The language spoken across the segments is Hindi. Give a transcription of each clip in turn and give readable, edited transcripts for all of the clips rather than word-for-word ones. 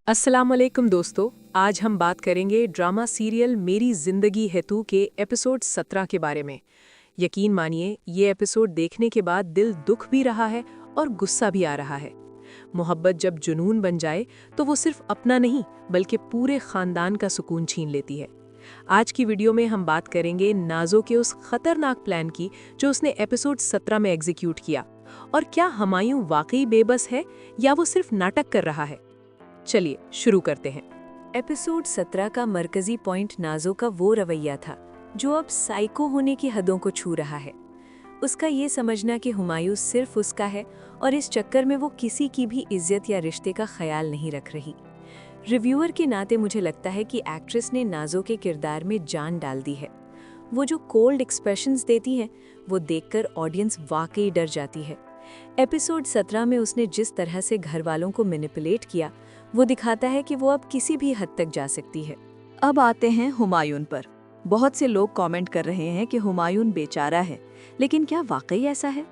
अस्सलाम वालेकुम दोस्तों, आज हम बात करेंगे ड्रामा सीरियल मेरी ज़िंदगी है तू के एपिसोड 17 के बारे में। यकीन मानिए, ये एपिसोड देखने के बाद दिल दुख भी रहा है और गुस्सा भी आ रहा है। मोहब्बत जब जुनून बन जाए तो वो सिर्फ अपना नहीं बल्कि पूरे खानदान का सुकून छीन लेती है। आज की वीडियो में हम बात करेंगे नाज़ो के उस खतरनाक प्लान की जो उसने एपिसोड 17 में एग्जीक्यूट किया। और क्या हुमायूं वाकई बेबस है या वो सिर्फ नाटक कर रहा है? चलिए शुरू करते हैं। एपिसोड 17 का मरकजी पॉइंट नाज़ो का वो रवैया था जो अब साइको होने की हदों को छू रहा है। उसका ये समझना कि हुमायूं सिर्फ उसका है और इस चक्कर में वो किसी की भी इज्जत या रिश्ते का ख्याल नहीं रख रही। रिव्यूअर के नाते मुझे लगता है कि एक्ट्रेस ने नाज़ो के किरदार में जान डाल दी है। वो जो कोल्ड एक्सप्रेशंस देती हैं वो देखकर ऑडियंस वाकई डर जाती है। एपिसोड 17 में उसने जिस तरह से घर वालों को मैनिपुलेट किया वो दिखाता है कि वो अब किसी भी हद तक जा सकती है। अब आते हैं हुमायूं पर। बहुत से लोग कमेंट कर रहे हैं कि हुमायूं बेचारा है, लेकिन क्या वाकई ऐसा है?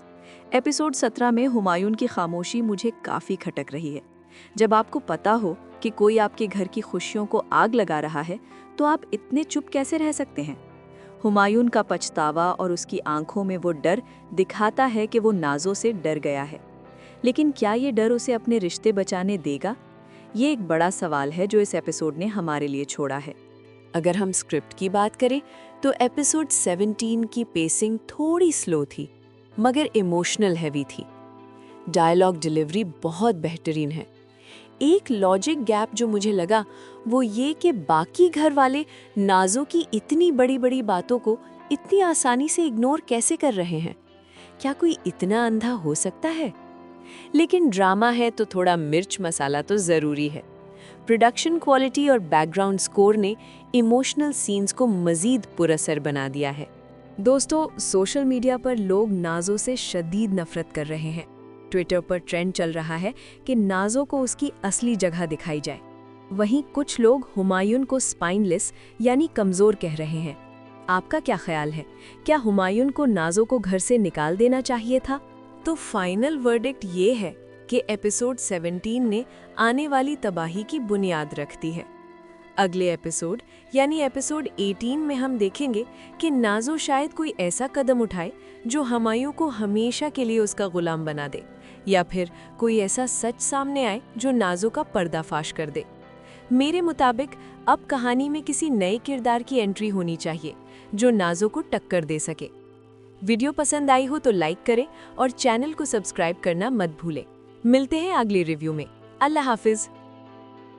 एपिसोड 17 में हुमायूं की खामोशी मुझे काफ़ी खटक रही है। जब आपको पता हो कि कोई आपके घर की खुशियों को आग लगा रहा है तो आप इतने चुप कैसे रह सकते हैं? हुमायूं का पछतावा और उसकी आंखों में वो डर दिखाता है कि वो नाज़ो से डर गया है। लेकिन क्या ये डर उसे अपने रिश्ते बचाने देगा? ये एक बड़ा सवाल है जो इस एपिसोड ने हमारे लिए छोड़ा है। अगर हम स्क्रिप्ट की बात करें तो एपिसोड 17 की पेसिंग थोड़ी स्लो थी मगर इमोशनल हैवी थी। डायलॉग डिलीवरी बहुत बेहतरीन है। एक लॉजिक गैप जो मुझे लगा वो ये कि बाकी घर वाले नाज़ो की इतनी बड़ी बड़ी बातों को इतनी आसानी से इग्नोर कैसे कर रहे हैं। क्या कोई इतना अंधा हो सकता है? लेकिन ड्रामा है तो थोड़ा मिर्च मसाला तो ज़रूरी है। प्रोडक्शन क्वालिटी और बैकग्राउंड स्कोर ने इमोशनल सीन्स को मज़ीद पुरअसर बना दिया है। दोस्तों, सोशल मीडिया पर लोग नाज़ो से शदीद नफरत कर रहे हैं। ट्विटर पर ट्रेंड चल रहा है कि नाज़ो को उसकी असली जगह दिखाई जाए। वहीं कुछ लोग हुमायूं को स्पाइनलेस यानी कमज़ोर कह रहे हैं। आपका क्या ख्याल है? क्या हुमायूं को नाज़ो को घर से निकाल देना चाहिए था? तो फाइनल वर्डिक्ट ये है कि एपिसोड 17 ने आने वाली तबाही की बुनियाद रखती है। अगले एपिसोड यानी एपिसोड 18 में हम देखेंगे कि नाज़ो शायद कोई ऐसा कदम उठाए जो हुमायूं को हमेशा के लिए उसका गुलाम बना दे, या फिर कोई ऐसा सच सामने आए जो नाज़ो का पर्दाफाश कर दे। मेरे मुताबिक अब कहानी में किसी नए किरदार की एंट्री होनी चाहिए जो नाज़ो को टक्कर दे सके। वीडियो पसंद आई हो तो लाइक करें और चैनल को सब्सक्राइब करना मत भूलें। मिलते हैं अगले रिव्यू में। अल्लाह हाफिज़।